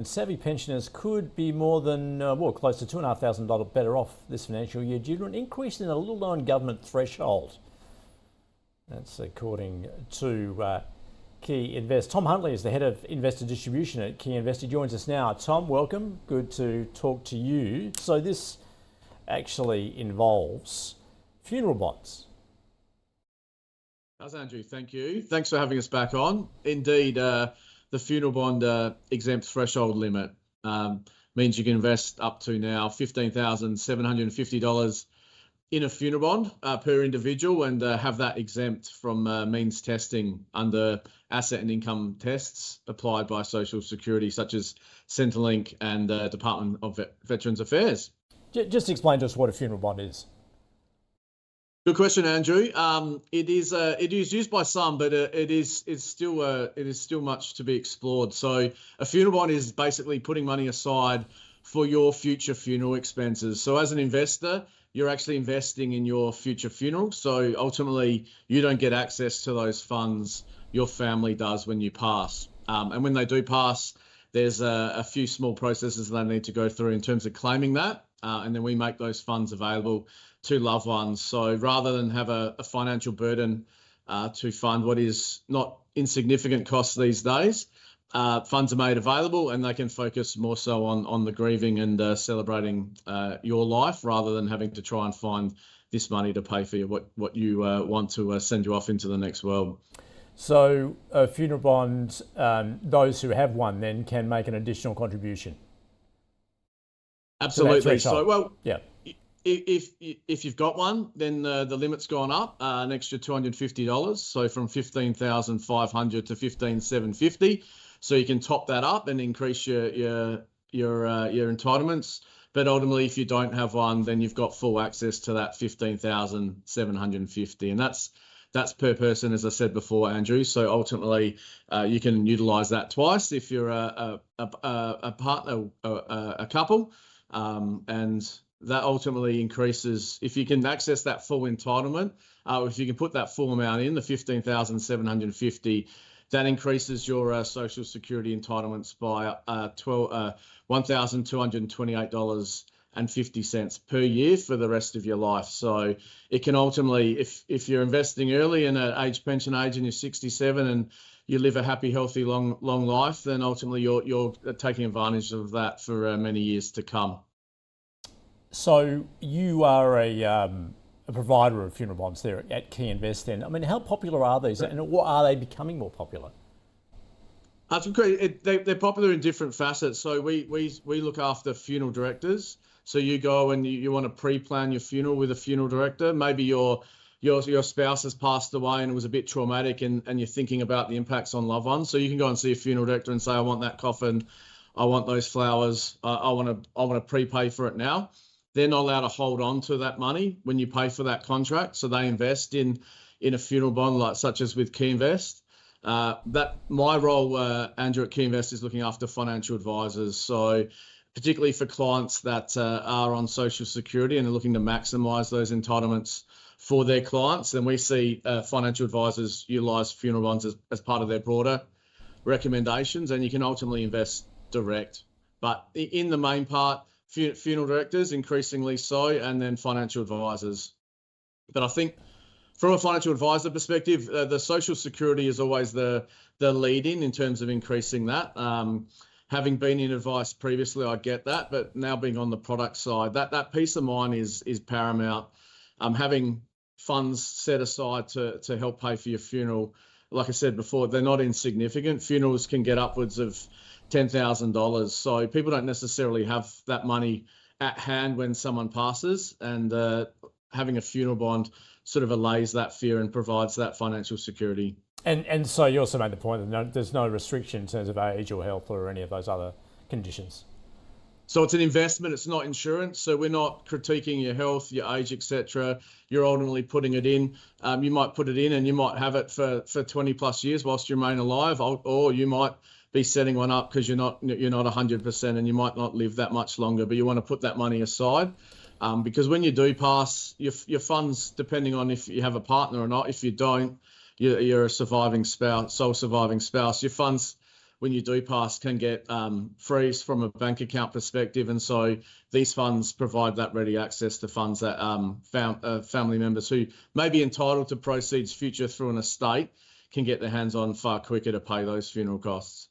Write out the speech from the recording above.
And savvy pensioners could be more than, close to $2,500 better off this financial year due to an increase in a little known government threshold. That's according to KeyInvest. Tom Huntley is the head of investor distribution at KeyInvest. He joins us now. Tom, welcome. Good to talk to you. So this actually involves funeral bonds. How's Andrew? Thank you. Thanks for having us back on. Indeed, the funeral bond exempt threshold limit means you can invest up to now $15,750 in a funeral bond per individual and have that exempt from means testing under asset and income tests applied by Social Security, such as Centrelink and Department of Veterans Affairs. Just explain to us what a funeral bond is. Good question, Andrew. It is used by some, but it is still much to be explored. So a funeral bond is basically putting money aside for your future funeral expenses. So as an investor, you're actually investing in your future funeral. So ultimately, you don't get access to those funds. Your family does when you pass. And when they do pass, there's a few small processes they need to go through in terms of claiming that. And then we make those funds available to loved ones. So rather than have a financial burden to fund what is not insignificant costs these days, funds are made available and they can focus more so on the grieving and celebrating your life rather than having to try and find this money to pay for what you want to send you off into the next world. So a funeral bond, those who have one then can make an additional contribution. Absolutely. So, well, yeah. If you've got one, then the limit's gone up an extra $250. So from $15,500 to $15,750. So you can top that up and increase your entitlements. But ultimately, if you don't have one, then you've got full access to that $15,750, and that's per person, as I said before, Andrew. So ultimately, you can utilise that twice if you're a partner, a couple, and that ultimately increases if you can access that full entitlement. If you can put that full amount in, the $15,750, that increases your Social Security entitlements by $1,228.50 per year for the rest of your life. So it can ultimately, if you're investing early in an pension age and you're 67 and you live a happy, healthy, long life, then ultimately you're taking advantage of that for many years to come. So you are a provider of funeral bonds there at KeyInvest then. I mean, how popular are these and what are they becoming more popular? They're popular in different facets. So we look after funeral directors. So you go and you want to pre-plan your funeral with a funeral director. Maybe your spouse has passed away and it was a bit traumatic and you're thinking about the impacts on loved ones. So you can go and see a funeral director and say, I want that coffin, I want those flowers, I want to prepay for it now. They're not allowed to hold on to that money when you pay for that contract. So they invest in a funeral bond, such as with KeyInvest. My role, Andrew, at KeyInvest is looking after financial advisors. So particularly for clients that are on Social Security and are looking to maximise those entitlements for their clients. And we see financial advisors utilise funeral bonds as part of their broader recommendations, and you can ultimately invest direct. But in the main part, funeral directors, increasingly so, and then financial advisors. But I think from a financial advisor perspective, the Social Security is always the lead in terms of increasing that. Having been in advice previously, I get that, but now being on the product side, that peace of mind is paramount. Having funds set aside to help pay for your funeral, like I said before, they're not insignificant. Funerals can get upwards of $10,000. So people don't necessarily have that money at hand when someone passes, and having a funeral bond sort of allays that fear and provides that financial security. And so you also made the point that there's no restriction in terms of age or health or any of those other conditions. So it's an investment, it's not insurance. So we're not critiquing your health, your age, etc. You're ultimately putting it in. You might put it in and you might have it for 20 plus years whilst you remain alive, or you might be setting one up because you're not 100% and you might not live that much longer, but you want to put that money aside. Because when you do pass, your funds, depending on if you have a partner or not, if you don't, you're a surviving spouse, sole surviving spouse, your funds when you do pass can get freeze from a bank account perspective. And so these funds provide that ready access to funds that family members who may be entitled to proceeds future through an estate can get their hands on far quicker to pay those funeral costs.